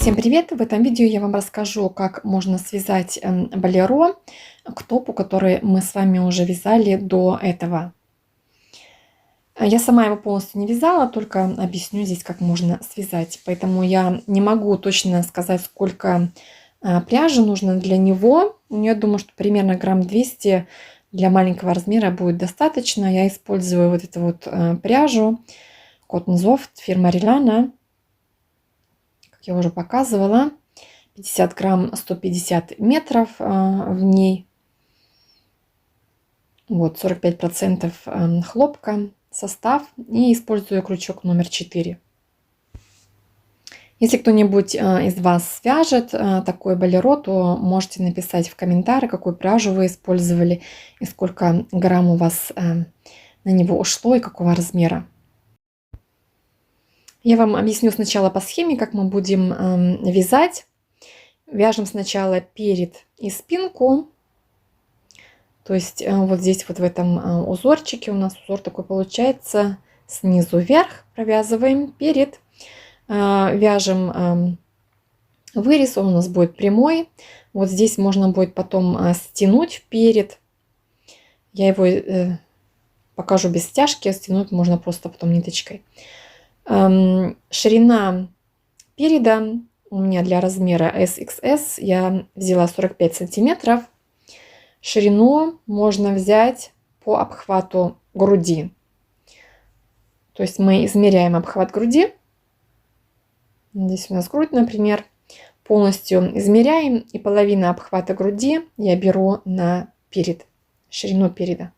Всем привет! В этом видео я вам расскажу, как можно связать болеро к топу, который мы с вами уже вязали до этого. Я сама его полностью не вязала, только объясню здесь, как можно связать. Поэтому я не могу точно сказать, сколько пряжи нужно для него. Я думаю, что примерно грамм 200 для маленького размера будет достаточно. Я использую вот эту вот пряжу Cotton Soft фирма Rilana. Я уже показывала, 50 грамм, 150 метров в ней. Вот 45% хлопка состав. И использую крючок номер 4. Если кто-нибудь из вас свяжет такой болеро, то можете написать в комментарии, какую пряжу вы использовали и сколько грамм у вас на него ушло и какого размера. Я вам объясню сначала по схеме, как мы будем вязать. Вяжем сначала перед и спинку. То есть вот здесь вот в этом узорчике у нас узор такой получается снизу вверх. Провязываем перед. Вяжем вырез, он у нас будет прямой. Вот здесь можно будет потом стянуть перед. Я его покажу без стяжки, стянуть можно просто потом ниточкой. Ширина переда у меня для размера SXS я взяла 45 сантиметров. Ширину можно взять по обхвату груди. То есть мы измеряем обхват груди. Здесь у нас грудь, например. Полностью измеряем. И половина обхвата груди я беру на перед. Ширину переда.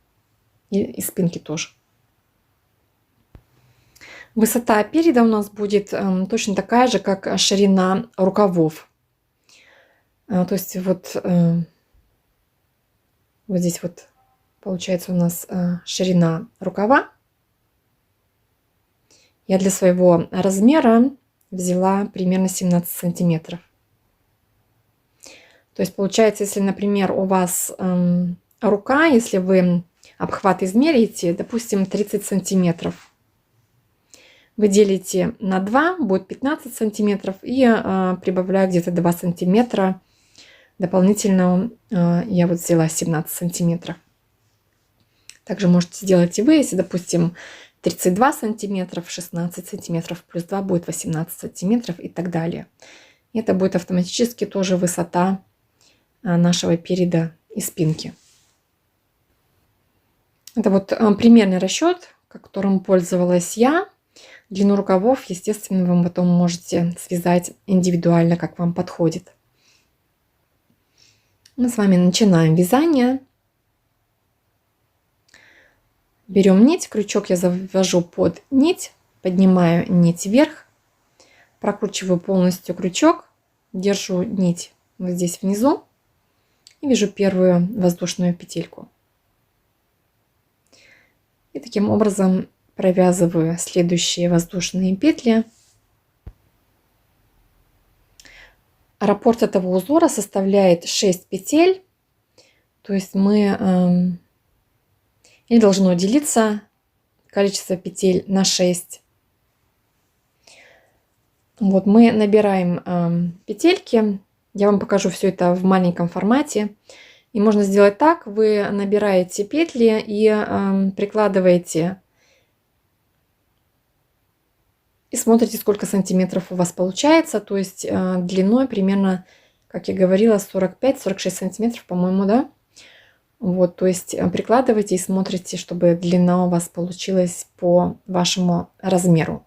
И спинки тоже. Высота переда у нас будет точно такая же, как ширина рукавов. То есть вот здесь вот получается у нас ширина рукава. Я для своего размера взяла примерно 17 сантиметров. То есть получается, если, например, у вас рука, если вы обхват измерите, допустим, 30 сантиметров, вы делите на 2, будет 15 сантиметров, и прибавляю где-то 2 сантиметра. Дополнительно я вот взяла 17 сантиметров. Также можете сделать и вы, если, допустим, 32 сантиметров, 16 сантиметров плюс 2 будет 18 сантиметров и так далее. И это будет автоматически тоже высота нашего переда и спинки. Это вот примерный расчет, которым пользовалась я. Длину рукавов, естественно, вы потом можете связать индивидуально, как вам подходит. Мы с вами начинаем вязание. Берем нить, крючок я завожу под нить, поднимаю нить вверх, прокручиваю полностью крючок, держу нить вот здесь внизу и вяжу первую воздушную петельку. И таким образом провязываю следующие воздушные петли. Раппорт этого узора составляет 6 петель, то есть мы и должно делиться количество петель на 6. Вот мы набираем петельки. Я вам покажу все это в маленьком формате. И можно сделать так: вы набираете петли и прикладываете и смотрите, сколько сантиметров у вас получается. То есть длиной примерно, как я говорила, 45-46 сантиметров, по-моему, да? Вот, то есть прикладывайте и смотрите, чтобы длина у вас получилась по вашему размеру.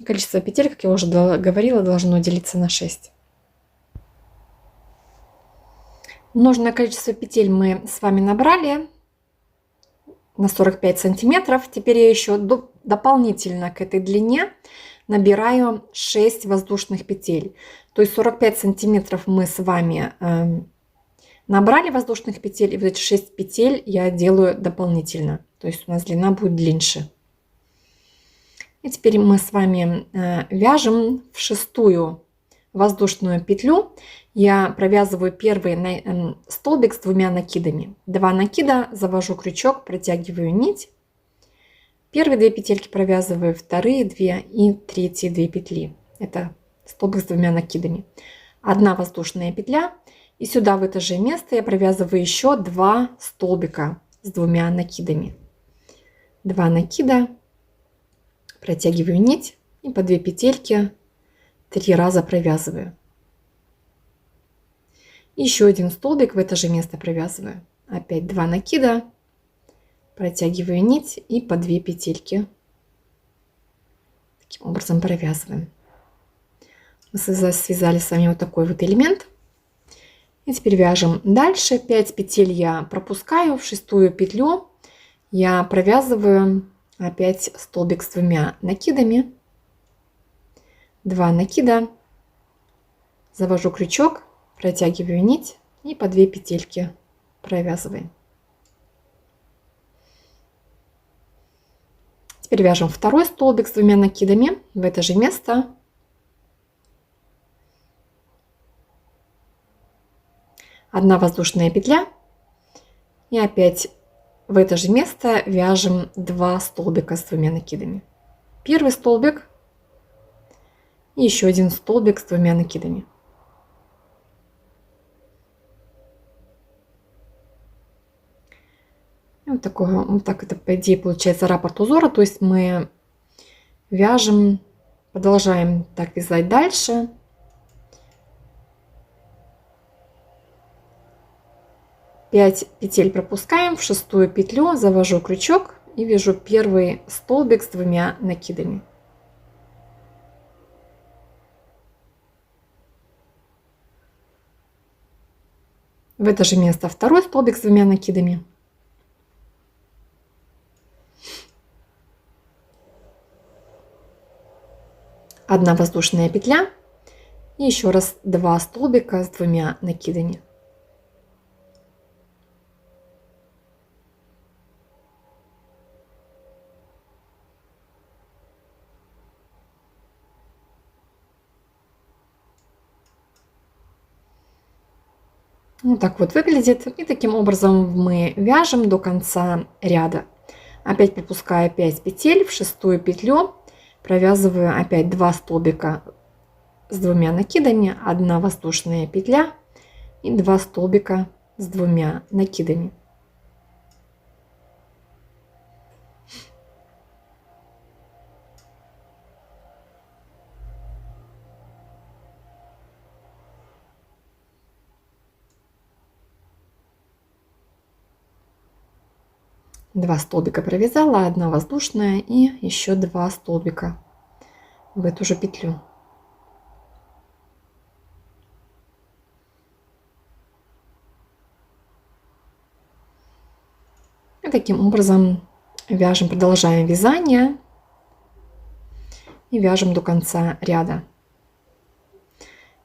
Количество петель, как я уже говорила, должно делиться на 6. Нужное количество петель мы с вами набрали на 45 сантиметров. Теперь я еще дополнительно к этой длине набираю 6 воздушных петель. То есть 45 сантиметров мы с вами набрали воздушных петель, и вот эти 6 петель я делаю дополнительно. То есть у нас длина будет длиннее. И теперь мы с вами вяжем в 6-ю воздушную петлю. Я провязываю первый столбик с 2 накидами. 2 накида, завожу крючок, протягиваю нить. Первые 2 петельки провязываю, вторые 2 и третьи 2 петли. Это столбик с 2 накидами. 1 воздушная петля. И сюда в это же место я провязываю еще 2 столбика с 2 накидами. 2 накида, протягиваю нить и по 2 петельки 3 раза провязываю. Еще один столбик в это же место провязываю. Опять 2 накида, протягиваю нить и по 2 петельки. Таким образом провязываем. Мы связали с вами вот такой вот элемент. И теперь вяжем дальше. 5 петель я пропускаю, в 6-ю петлю я провязываю опять столбик с 2 накидами. 2 накида, завожу крючок, протягиваю нить и по 2 петельки провязываем. Теперь вяжем второй столбик с 2 накидами в это же место. 1 воздушная петля и опять в это же место вяжем 2 столбика с 2 накидами. Первый столбик и еще один столбик с 2 накидами. И вот так это по идее получается раппорт узора, то есть мы вяжем, продолжаем так вязать дальше. Пять петель пропускаем, в 6-ю петлю завожу крючок и вяжу первый столбик с 2 накидами. В это же место второй столбик с 2 накидами. Одна воздушная петля и еще раз 2 столбика с 2 накидами. Вот так вот выглядит. И таким образом мы вяжем до конца ряда. Опять пропуская 5 петель, в 6-ю петлю провязываю опять 2 столбика с 2 накидами, 1 воздушная петля и 2 столбика с 2 накидами. Два столбика провязала, 1 воздушная и еще 2 столбика в эту же петлю. И таким образом вяжем, продолжаем вязание и вяжем до конца ряда.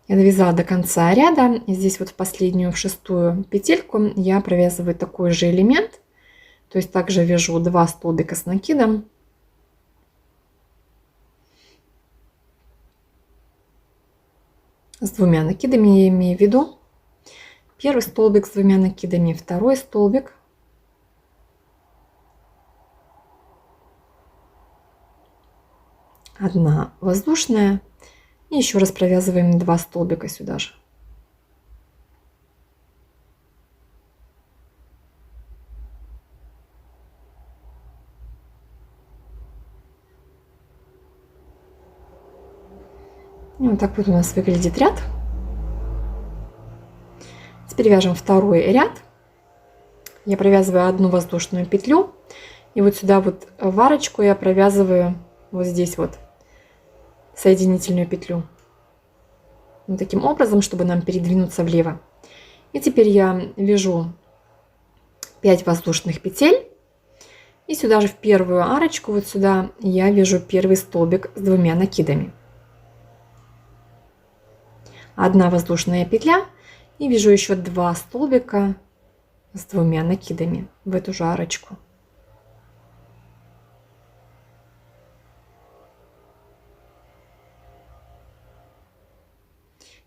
Я довязала до конца ряда, и здесь вот в последнюю, в 6-ю петельку я провязываю такой же элемент. То есть также вяжу 2 столбика с накидом. С 2 накидами я имею в виду. Первый столбик с 2 накидами, второй столбик. Одна воздушная. И еще раз провязываем 2 столбика сюда же. И вот так вот у нас выглядит ряд. Теперь вяжем второй ряд. Я провязываю 1 воздушную петлю. И вот сюда вот в арочку я провязываю вот здесь вот соединительную петлю. Вот таким образом, чтобы нам передвинуться влево. И теперь я вяжу 5 воздушных петель. И сюда же в первую арочку, вот сюда, я вяжу первый столбик с 2 накидами. 1 воздушная петля и вяжу еще 2 столбика с 2 накидами в эту же арочку.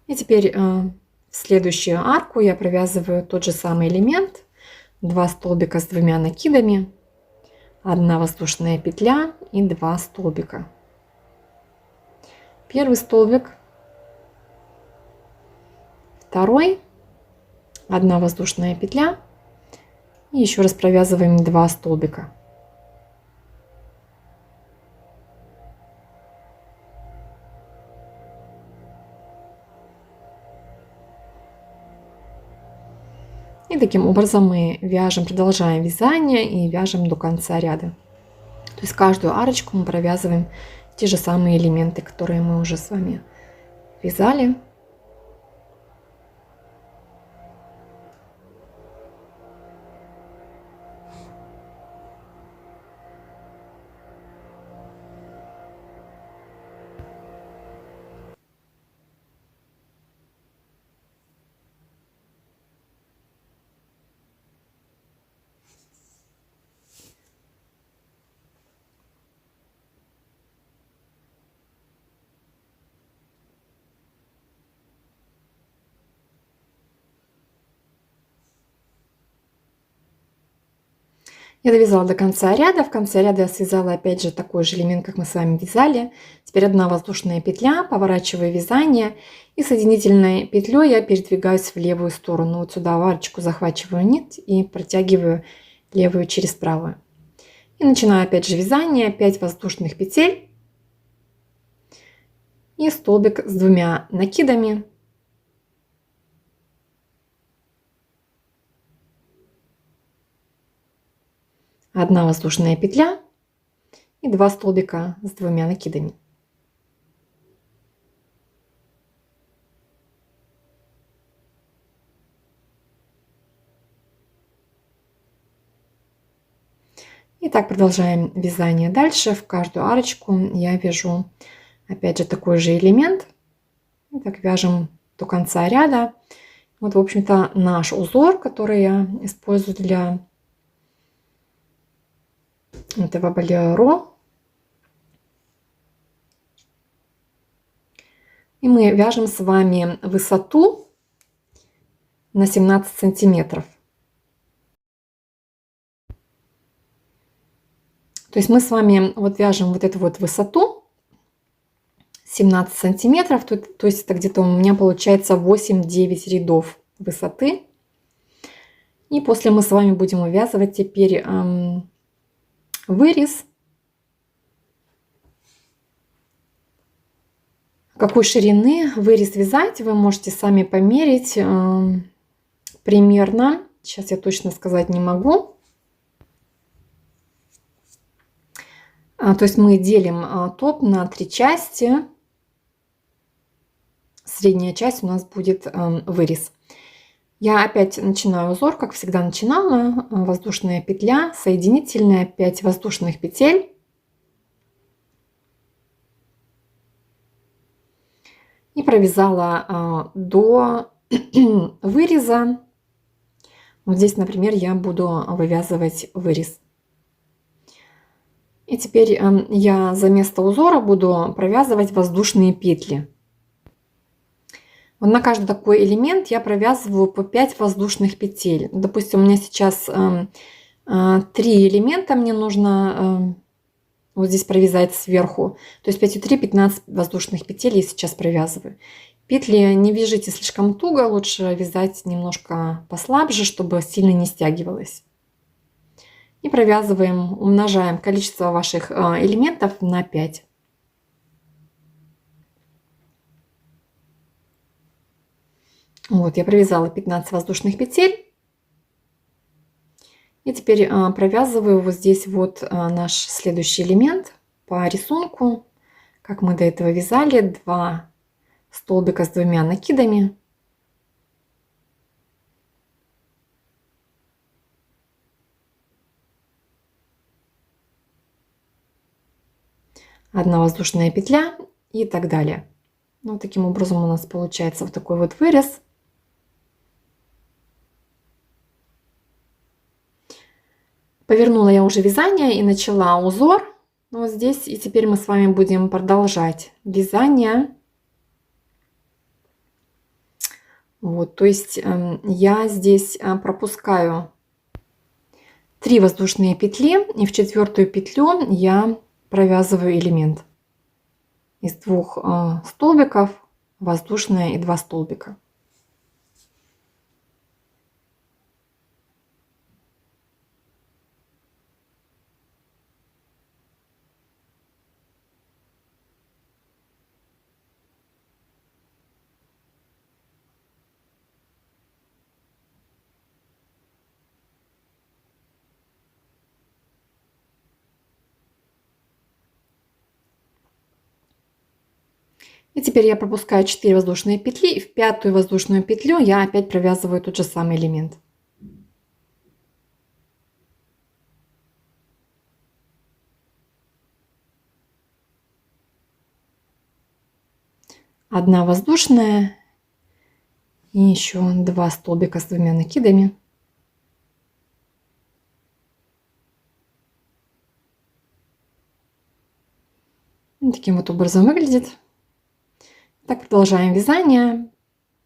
И теперь в следующую арку я провязываю тот же самый элемент, 2 столбика с 2 накидами, 1 воздушная петля и 2 столбика. Первый столбик, второй, 1 воздушная петля и еще раз провязываем 2 столбика. И таким образом мы вяжем, продолжаем вязание и вяжем до конца ряда. То есть каждую арочку мы провязываем те же самые элементы, которые мы уже с вами вязали. Я довязала до конца ряда. В конце ряда я связала опять же такой же элемент, как мы с вами вязали. Теперь 1 воздушная петля, поворачиваю вязание и соединительной петлей я передвигаюсь в левую сторону. Вот сюда в арочку захватываю нить и протягиваю левую через правую. И начинаю опять же вязание, 5 воздушных петель и столбик с 2 накидами. Одна воздушная петля и 2 столбика с 2 накидами. И так продолжаем вязание дальше. В каждую арочку я вяжу опять же такой же элемент. И так вяжем до конца ряда. Вот, в общем-то, наш узор, который я использую для этого болеро. И мы вяжем с вами высоту на 17 сантиметров. То есть мы с вами вот вяжем вот эту вот высоту 17 сантиметров. То есть это где-то у меня получается 8-9 рядов высоты. И после мы с вами будем увязывать теперь вырез. Какой ширины вырез вязать, вы можете сами померить примерно. Сейчас я точно сказать не могу. То есть мы делим топ на 3 части. Средняя часть у нас будет вырез. Я опять начинаю узор, как всегда начинала. Воздушная петля, соединительная, 5 воздушных петель. И провязала до выреза. Вот здесь, например, я буду вывязывать вырез. И теперь я за место узора буду провязывать воздушные петли. Вот на каждый такой элемент я провязываю по 5 воздушных петель. Допустим, у меня сейчас 3 элемента мне нужно вот здесь провязать сверху. То есть 5 и 3, 15 воздушных петель я сейчас провязываю. Петли не вяжите слишком туго, лучше вязать немножко послабже, чтобы сильно не стягивалось. И провязываем, умножаем количество ваших элементов на 5. Вот, я провязала 15 воздушных петель. И теперь провязываю вот здесь вот наш следующий элемент по рисунку, как мы до этого вязали, 2 столбика с 2 накидами. Одна воздушная петля и так далее. Вот таким образом у нас получается вот такой вот вырез. Повернула я уже вязание и начала узор вот здесь. И теперь мы с вами будем продолжать вязание. Вот, то есть я здесь пропускаю 3 воздушные петли, и в 4-ю петлю я провязываю элемент из 2 столбиков, воздушная и 2 столбика. И теперь я пропускаю 4 воздушные петли, и в 5-ю воздушную петлю я опять провязываю тот же самый элемент. Одна воздушная и еще 2 столбика с 2 накидами. Таким вот образом выглядит. Так продолжаем вязание.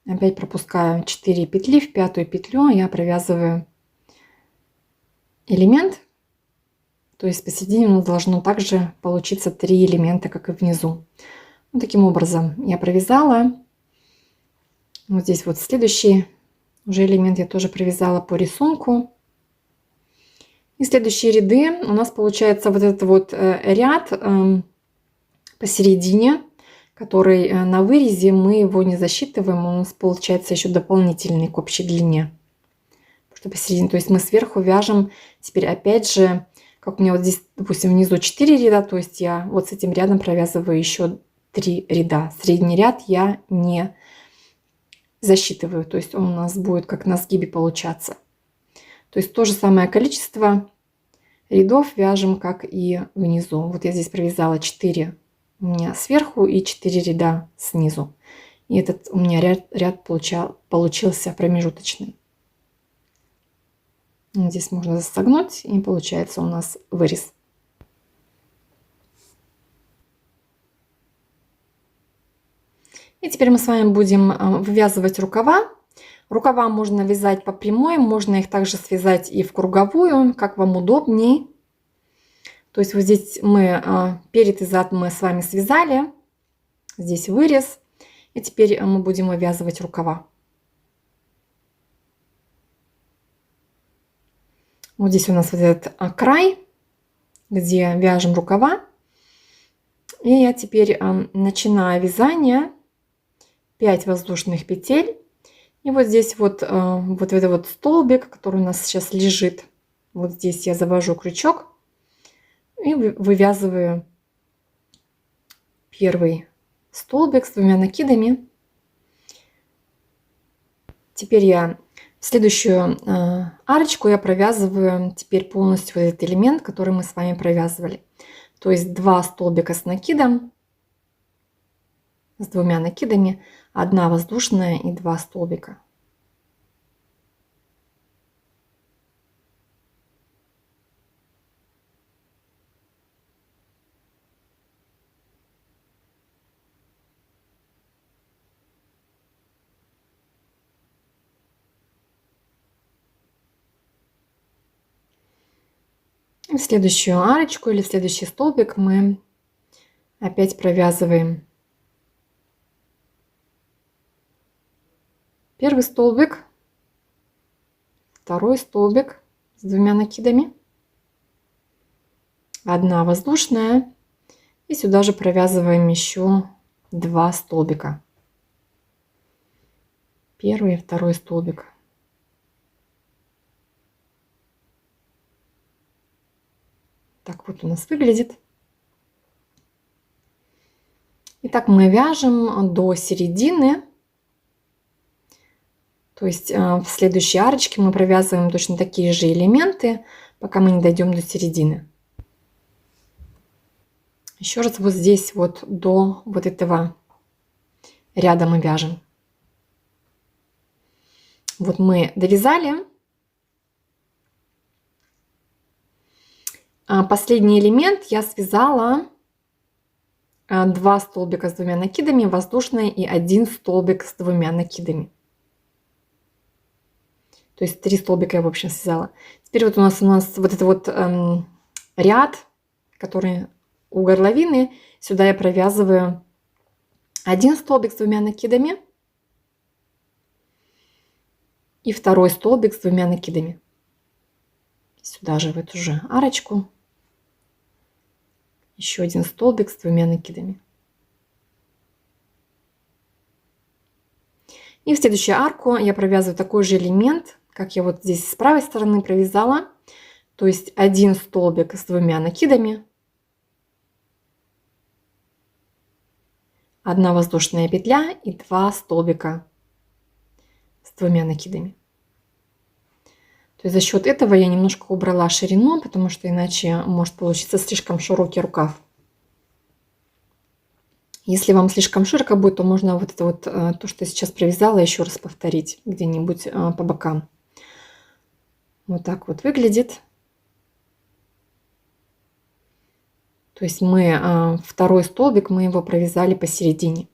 Опять пропускаю 4 петли, в 5-ю петлю я провязываю элемент. То есть посередине у нас должно также получиться 3 элемента, как и внизу. Вот таким образом я провязала. Вот здесь вот следующий уже элемент я тоже провязала по рисунку. И следующие ряды у нас получается вот этот вот ряд посередине, который на вырезе, мы его не засчитываем, у нас получается еще дополнительный к общей длине. Что посередине, то есть мы сверху вяжем теперь опять же, как у меня вот здесь, допустим, внизу 4 ряда, то есть я вот с этим рядом провязываю еще 3 ряда. Средний ряд я не засчитываю, то есть он у нас будет как на сгибе получаться. То есть то же самое количество рядов вяжем, как и внизу. Вот я здесь провязала 4 у меня сверху и 4 ряда снизу. И этот у меня ряд получился промежуточный. Здесь можно согнуть, и получается у нас вырез. И теперь мы с вами будем вывязывать рукава. Рукава можно вязать по прямой, можно их также связать и в круговую, как вам удобней. То есть вот здесь мы перед и зад мы с вами связали, здесь вырез, и теперь мы будем вывязывать рукава. Вот здесь у нас вот этот край, где вяжем рукава. И я теперь начинаю вязание, 5 воздушных петель. И вот здесь вот этот вот столбик, который у нас сейчас лежит, вот здесь я завожу крючок и вывязываю первый столбик с 2 накидами. Теперь я в следующую арочку я провязываю теперь полностью вот этот элемент, который мы с вами провязывали. То есть 2 столбика с накидом, с 2 накидами, 1 воздушная и 2 столбика. И в следующую арочку или в следующий столбик мы опять провязываем первый столбик, второй столбик с 2 накидами, 1 воздушная, и сюда же провязываем еще 2 столбика, первый и второй столбик. Так вот у нас выглядит. Итак, мы вяжем до середины. То есть в следующей арочке мы провязываем точно такие же элементы, пока мы не дойдем до середины. Еще раз вот здесь вот до вот этого ряда мы вяжем. Вот мы довязали. Последний элемент я связала 2 столбика с 2 накидами, воздушная, и 1 столбик с 2 накидами. То есть 3 столбика я в общем связала. Теперь вот у нас вот это вот ряд, который у горловины. Сюда я провязываю 1 столбик с 2 накидами и 2 столбик с 2 накидами. Сюда же в эту же арочку еще 1 столбик с 2 накидами. И в следующую арку я провязываю такой же элемент, как я вот здесь с правой стороны провязала. То есть 1 столбик с 2 накидами, 1 воздушная петля и 2 столбика с 2 накидами. То есть за счет этого я немножко убрала ширину, потому что иначе может получиться слишком широкий рукав. Если вам слишком широко будет, то можно вот это вот, то, что я сейчас провязала, еще раз повторить где-нибудь по бокам. Вот так вот выглядит. То есть мы 2 столбик, мы его провязали посередине.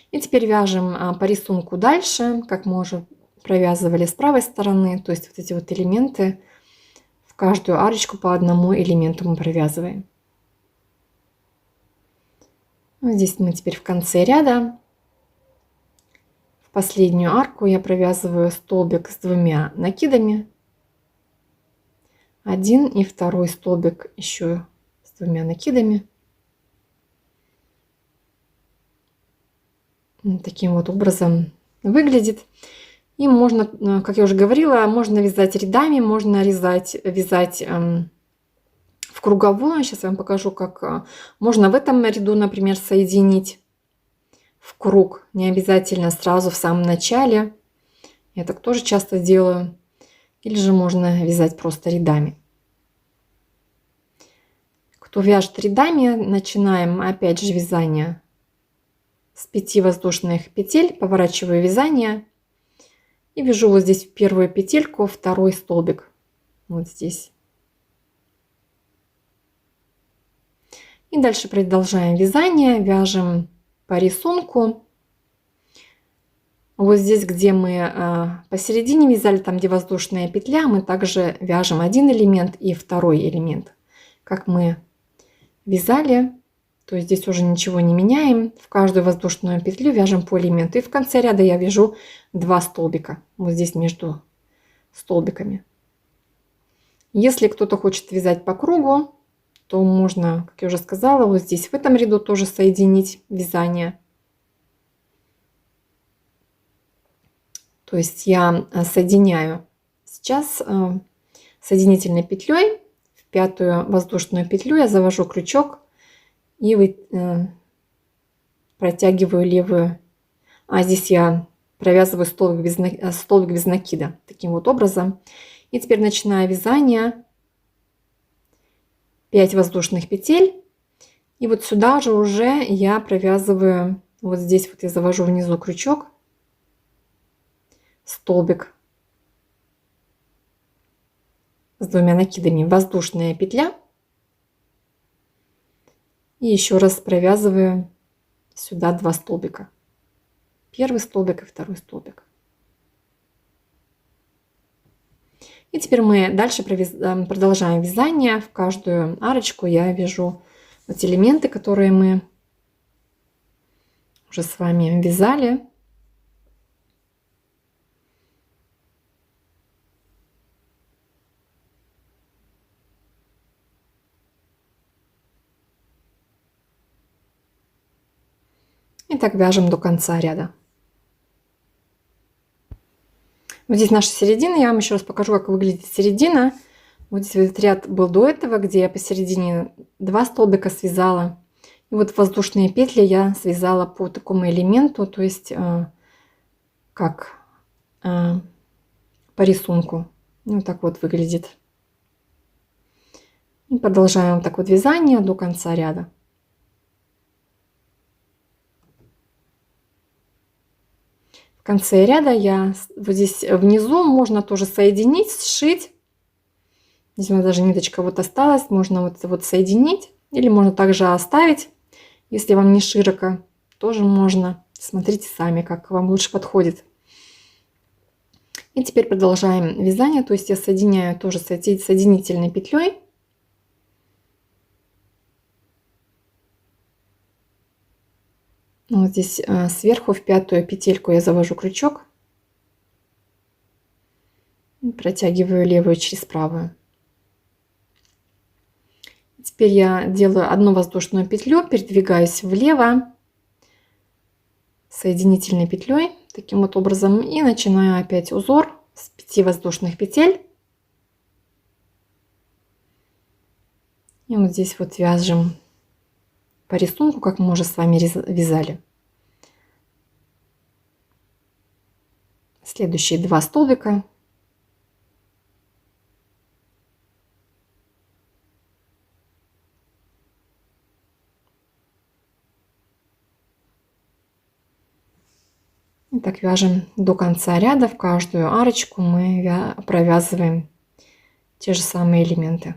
И теперь вяжем по рисунку дальше, как мы уже провязывали с правой стороны. То есть вот эти вот элементы, в каждую арочку по одному элементу мы провязываем. Вот здесь мы теперь в конце ряда. В последнюю арку я провязываю столбик с 2 накидами. 1 и 2 столбик еще с 2 накидами. Таким вот образом выглядит. И можно, как я уже говорила, можно вязать рядами, можно вязать в круговую. Сейчас я вам покажу, как можно в этом ряду, например, соединить в круг. Не обязательно сразу в самом начале. Я так тоже часто делаю. Или же можно вязать просто рядами. Кто вяжет рядами, начинаем опять же вязание с 5 воздушных петель, поворачиваю вязание и вяжу вот здесь в первую петельку 2 столбик. Вот здесь. И дальше продолжаем вязание, вяжем по рисунку. Вот здесь, где мы посередине вязали, там где воздушная петля, мы также вяжем 1 элемент и 2 элемент. Как мы вязали, то есть здесь уже ничего не меняем. В каждую воздушную петлю вяжем по элементу. И в конце ряда я вяжу 2 столбика. Вот здесь между столбиками. Если кто-то хочет вязать по кругу, то можно, как я уже сказала, вот здесь в этом ряду тоже соединить вязание. То есть я соединяю сейчас соединительной петлей в 5-ю воздушную петлю я завожу крючок и протягиваю левую. А здесь я провязываю столбик без накида таким вот образом. И теперь начинаю вязание. 5 воздушных петель. И вот сюда же уже я провязываю, вот здесь вот я завожу внизу крючок, столбик с 2 накидами, воздушная петля. И еще раз провязываю сюда 2 столбика. 1 столбик и 2 столбик. И теперь мы дальше продолжаем вязание. В каждую арочку я вяжу вот элементы, которые мы уже с вами вязали. И так вяжем до конца ряда. Вот здесь наша середина. Я вам еще раз покажу, как выглядит середина. Вот здесь этот ряд был до этого, где я посередине 2 столбика связала. И вот воздушные петли я связала по такому элементу, то есть как по рисунку. Вот так вот выглядит. И продолжаем так вот вязание до конца ряда. В конце ряда я вот здесь внизу можно тоже соединить, сшить. Здесь у нас даже ниточка вот осталась, можно вот это вот соединить. Или можно также оставить, если вам не широко, тоже можно. Смотрите сами, как вам лучше подходит. И теперь продолжаем вязание, то есть я соединяю тоже соединительной петлей. Вот здесь сверху в пятую петельку я завожу крючок, протягиваю левую через правую. Теперь я делаю одну воздушную петлю, передвигаюсь влево соединительной петлей таким вот образом и начинаю опять узор с 5 воздушных петель. И вот здесь вот вяжем по рисунку, как мы уже с вами вязали. Следующие 2 столбика. И так вяжем до конца ряда. В каждую арочку мы провязываем те же самые элементы.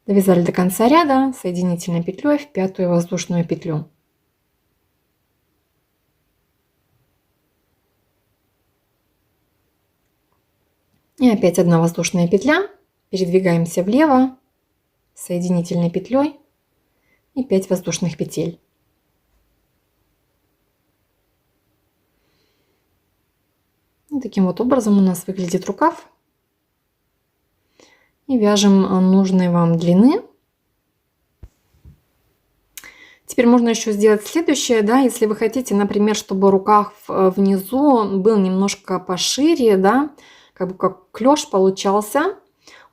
Довязали до конца ряда соединительной петлей в пятую воздушную петлю. И опять одна воздушная петля. Передвигаемся влево соединительной петлей и 5 воздушных петель. И таким вот образом у нас выглядит рукав. И вяжем нужной вам длины. Теперь можно еще сделать следующее, да, если вы хотите, например, чтобы рукав внизу был немножко пошире, да, как бы как клеш получался.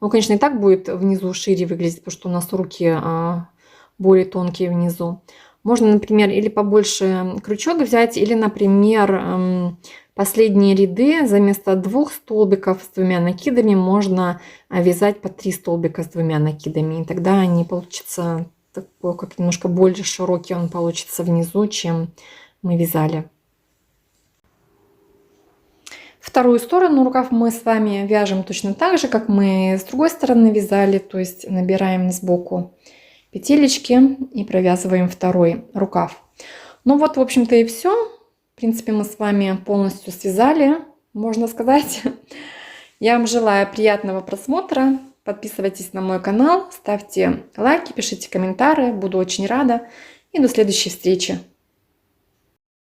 Он, конечно, и так будет внизу шире выглядеть, потому что у нас руки более тонкие внизу. Можно, например, или побольше крючок взять, или, например, последние ряды вместо 2 столбиков с 2 накидами можно вязать по 3 столбика с 2 накидами. И тогда они получатся такой, как немножко более широкий он получится внизу, чем мы вязали. Вторую сторону рукав мы с вами вяжем точно так же, как мы с другой стороны вязали, то есть набираем сбоку петелечки и провязываем второй рукав. Ну вот, в общем-то, и все. В принципе, мы с вами полностью связали, можно сказать. Я вам желаю приятного просмотра. Подписывайтесь на мой канал, ставьте лайки, пишите комментарии. Буду очень рада. И до следующей встречи.